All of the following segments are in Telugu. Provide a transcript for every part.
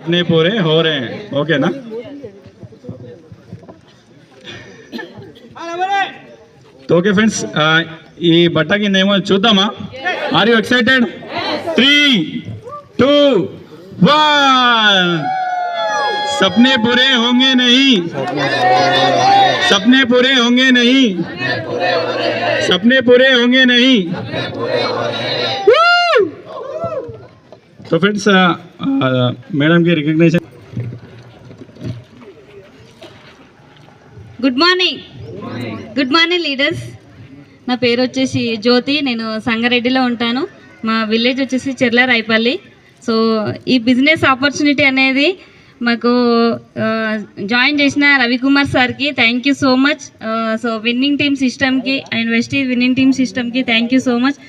अपने पूरे हो रहे हैं ओके ना तो ओके फ्रेंड्स ఈ బట్టకి నేమో చూద్దామా ఆర్ యు ఎక్సైటెడ్ 3 2 1 सपने पूरे होंगे नहीं सपने पूरे होंगे नहीं सपने पूरे होंगे नहीं तो फ्रेंड्स मैडम की रिकग्निशन గుడ్ మార్నింగ్ లీడర్స్. నా పేరు వచ్చేసి జ్యోతి. నేను సంగారెడ్డిలో ఉంటాను. మా విలేజ్ వచ్చేసి చెర్ల రాయపల్లి. సో ఈ బిజినెస్ ఆపర్చునిటీ అనేది మాకు జాయిన్ చేసిన రవికుమార్ సార్కి thank you so much. So winning team సిస్టమ్కి అండ్ వెస్టీజ్ విన్నింగ్ టీమ్ సిస్టమ్కి thank you so much.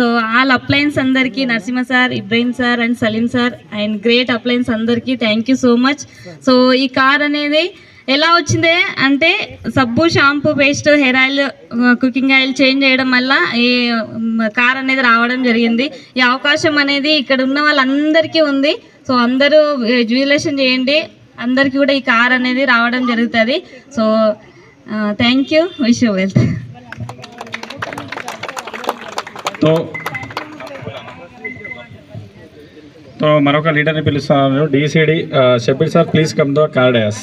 So all uplines అందరికీ Narasimha sir, Ibrahim sir and Saleem sir and great uplines అందరికీ thank you so much. So ఈ కార్ అనేది ఎలా వచ్చిందే అంటే సబ్బు, shampoo, paste, hair oil, cooking oil change చేయడం వల్ల ఈ కార్ అనేది రావడం జరిగింది. ఈ అవకాశం అనేది ఇక్కడ ఉన్న వాళ్ళందరికీ ఉంది. సో అందరూ జ్యువలేషన్ చేయండి, అందరికీ కూడా ఈ కార్ అనేది రావడం జరుగుతుంది. So thank you, wish you wealth. तो मरोका लीडर ने पिలుస్తాను. DCD Shabbir sir please come the car dais.